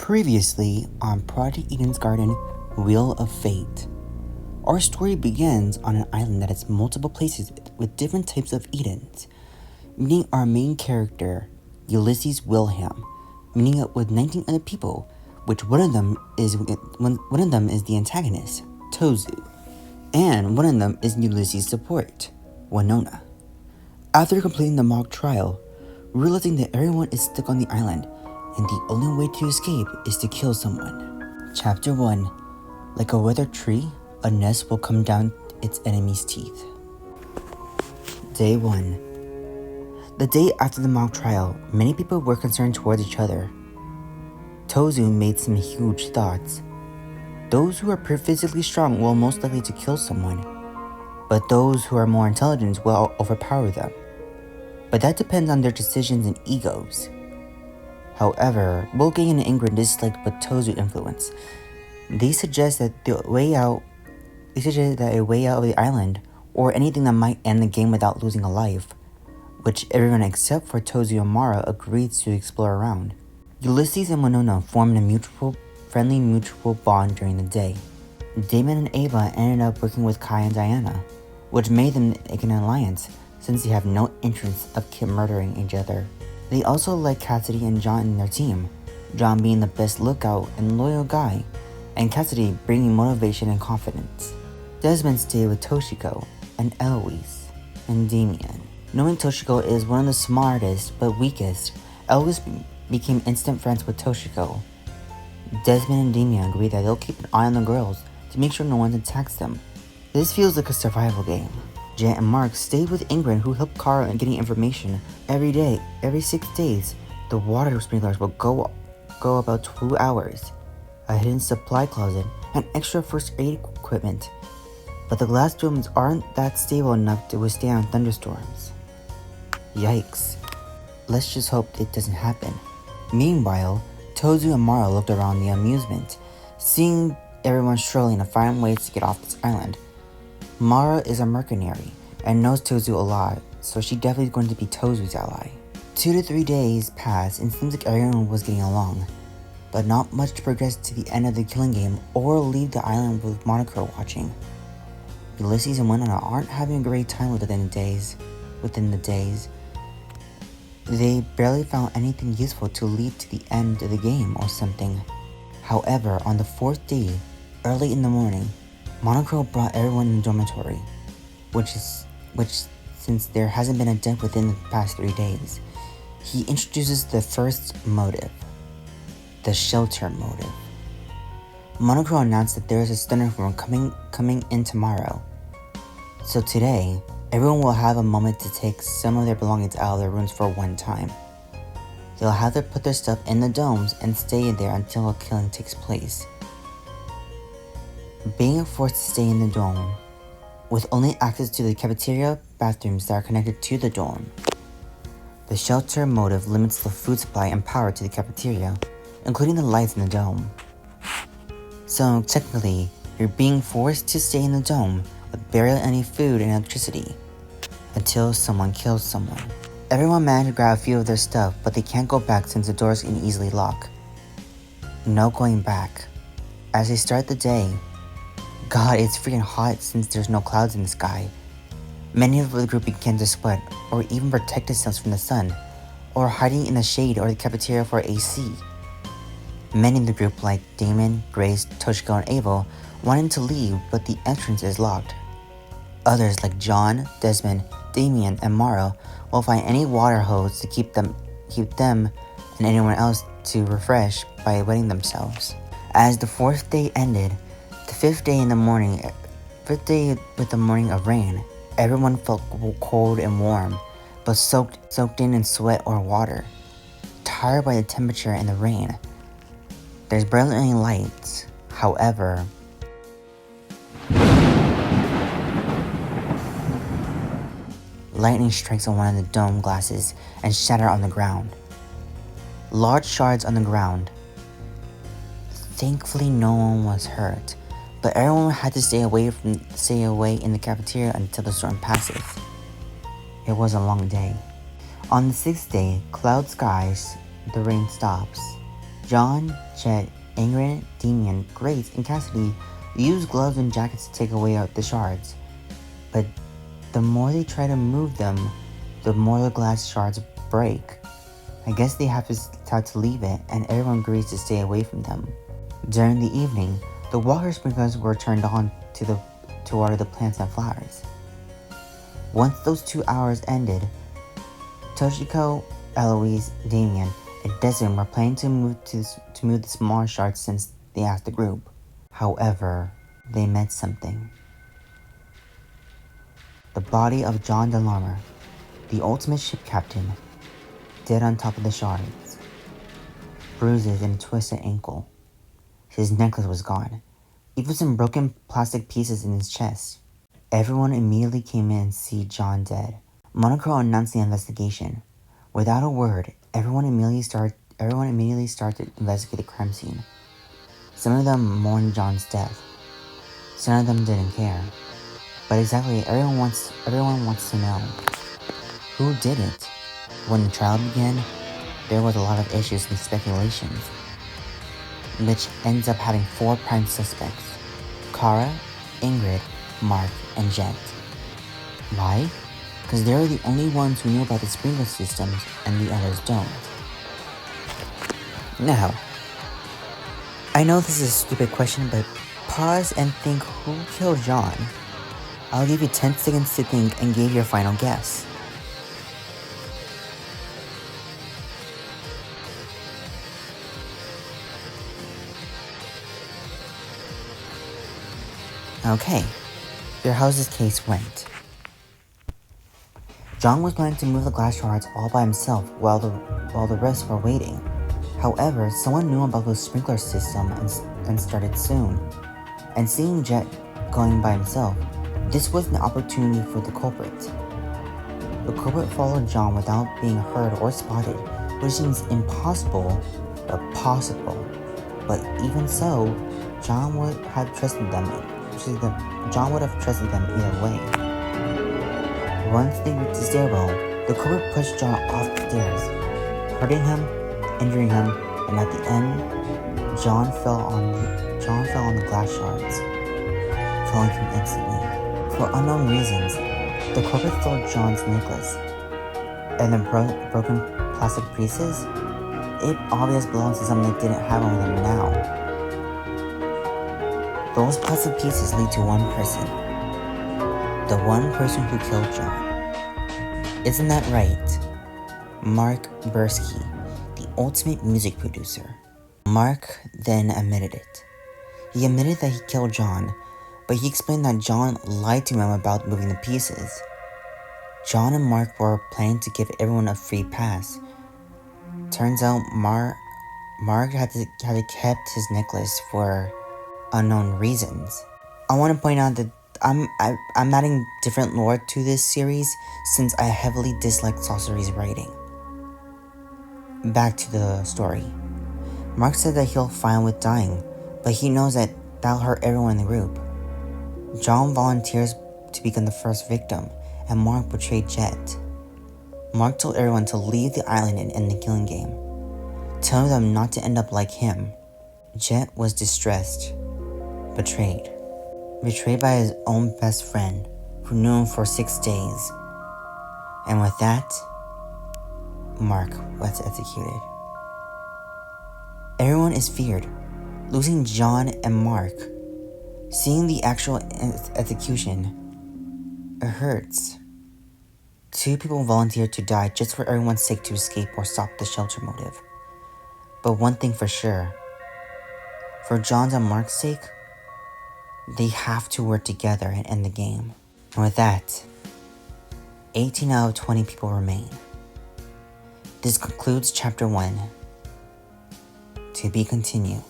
Previously on Project Eden's Garden, Wheel of Fate. Our story begins on an island that has multiple places with different types of Edens, meeting our main character, Ulysses Wilhelm, meeting up with 19 other people, which one of them is the antagonist, Tozu, and one of them is Ulysses' support, Winona. After completing the mock trial, realizing that everyone is stuck on the island, and the only way to escape is to kill someone. Chapter 1. Like a withered tree, a nest will come down its enemy's teeth. Day 1. The day after the mock trial, many people were concerned towards each other. Tozu made some huge thoughts. Those who are physically strong will most likely to kill someone, but those who are more intelligent will overpower them. But that depends on their decisions and egos. However, Wolfgang and Ingrid dislike but Tozu influence. They suggest that a way out of the island, or anything that might end the game without losing a life, which everyone except for Tozu and Mara agrees to explore around. Ulysses and Winona formed a friendly mutual bond during the day. Damon and Ava ended up working with Kai and Diana, which made them an alliance since they have no interest of murdering each other. They also like Cassidy and John in their team, John being the best lookout and loyal guy, and Cassidy bringing motivation and confidence. Desmond stayed with Toshiko and Eloise and Damien. Knowing Toshiko is one of the smartest but weakest, Eloise became instant friends with Toshiko. Desmond and Damien agree that they'll keep an eye on the girls to make sure no one attacks them. This feels like a survival game. Jet and Mark stayed with Ingrid, who helped Kara in getting information. Every day, every 6 days, the water sprinklers will go about 2 hours, a hidden supply closet, and extra first aid equipment. But the glass domes aren't that stable enough to withstand thunderstorms. Yikes. Let's just hope it doesn't happen. Meanwhile, Tozu and Mara looked around the amusement, seeing everyone struggling to find ways to get off this island. Mara is a mercenary and knows Tozu a lot, so she definitely is going to be Tozu's ally. 2 to 3 days passed and it seems like everyone was getting along, but not much to progress to the end of the killing game or leave the island with Monokuro watching. Ulysses and Winona aren't having a great time within the days. They barely found anything useful to lead to the end of the game or something. However, on the 4th day, early in the morning, Monokuro brought everyone in the dormitory, which since there hasn't been a death within the past 3 days, he introduces the first motive, the shelter motive. Monokuro announced that there is a thunderstorm coming in tomorrow, so today, everyone will have a moment to take some of their belongings out of their rooms for one time. They'll have to put their stuff in the domes and stay there until a killing takes place. Being forced to stay in the dome, with only access to the cafeteria bathrooms that are connected to the dome. The shelter motive limits the food supply and power to the cafeteria, including the lights in the dome. So technically, you're being forced to stay in the dome with barely any food and electricity, until someone kills someone. Everyone managed to grab a few of their stuff, but they can't go back since the doors can easily lock. No going back. As they start the day, God, it's freaking hot since there's no clouds in the sky. Many of the group begin to sweat, or even protect themselves from the sun, or hiding in the shade or the cafeteria for AC. Many in the group, like Damon, Grace, Toshiko, and Ava, wanted to leave, but the entrance is locked. Others, like John, Desmond, Damien, and Mara, will find any water hose to keep them and anyone else to refresh by wetting themselves. As the 4th day ended, the 5th day with the morning of rain, everyone felt cold and warm, but soaked in sweat or water. Tired by the temperature and the rain, there's barely any lights. However, lightning strikes on one of the dome glasses and shatters on the ground. Large shards on the ground. Thankfully, no one was hurt, but everyone had to stay away in the cafeteria until the storm passes. It was a long day. On the 6th day, cloud skies, the rain stops. John, Chet, Ingrid, Damien, Grace, and Cassidy use gloves and jackets to take away the shards, but the more they try to move them, the more the glass shards break. I guess they have to leave it, and everyone agrees to stay away from them. During the evening, the water sprinklers were turned on to water the plants and flowers. Once those 2 hours ended, Toshiko, Eloise, Damien, and Desmond were planning to move the smaller shards since they asked the group. However, they met something. The body of John DeLarmer, the ultimate ship captain, dead on top of the shards. Bruises and a twisted ankle. His necklace was gone, even some broken plastic pieces in his chest. Everyone immediately came in to see John dead. Monaco announced the investigation. Without a word, everyone immediately started to investigate the crime scene. Some of them mourned John's death. Some of them didn't care. But exactly, everyone wants to know, who did it? When the trial began, there was a lot of issues and speculations, which ends up having 4 prime suspects: Kara, Ingrid, Mark, and Jet. Why? Because they're the only ones who knew about the sprinkler systems and the others don't. Now, I know this is a stupid question, but pause and think, who killed John? I'll give you 10 seconds to think and give your final guess. Okay, here's how this case went. John was planning to move the glass shards all by himself while the rest were waiting. However, someone knew about the sprinkler system and started soon. And seeing Jet going by himself, this was an opportunity for the culprit. The culprit followed John without being heard or spotted, which seems impossible, but possible. But even so, John would have trusted them either way. Once they reached the stairwell, the culprit pushed John off the stairs, hurting him, injuring him, and at the end, John fell on the glass shards, falling from instantly. For unknown reasons, the culprit stole John's necklace, and the broken plastic pieces. It obviously belongs to someone that didn't have on them now. Those plastic pieces lead to one person. The one person who killed John. Isn't that right? Mark Bursky, the ultimate music producer. Mark then admitted it. He admitted that he killed John, but he explained that John lied to him about moving the pieces. John and Mark were planning to give everyone a free pass. Turns out Mark had kept his necklace for unknown reasons. I want to point out that I'm adding different lore to this series since I heavily dislike Saucery's writing. Back to the story. Mark said that he'll fine with dying, but he knows that that'll hurt everyone in the group. John volunteers to become the first victim, and Mark betrayed Jet. Mark told everyone to leave the island and end the killing game, telling them not to end up like him. Jet was distressed, betrayed by his own best friend, who knew him for 6 days. And with that, Mark was executed. Everyone is feared, losing John and Mark. Seeing the actual execution, it hurts. 2 people volunteered to die just for everyone's sake to escape or stop the shelter motive. But one thing for sure, for John's and Mark's sake, they have to work together and end the game. And with that, 18 out of 20 people remain. This concludes Chapter 1. To be continued.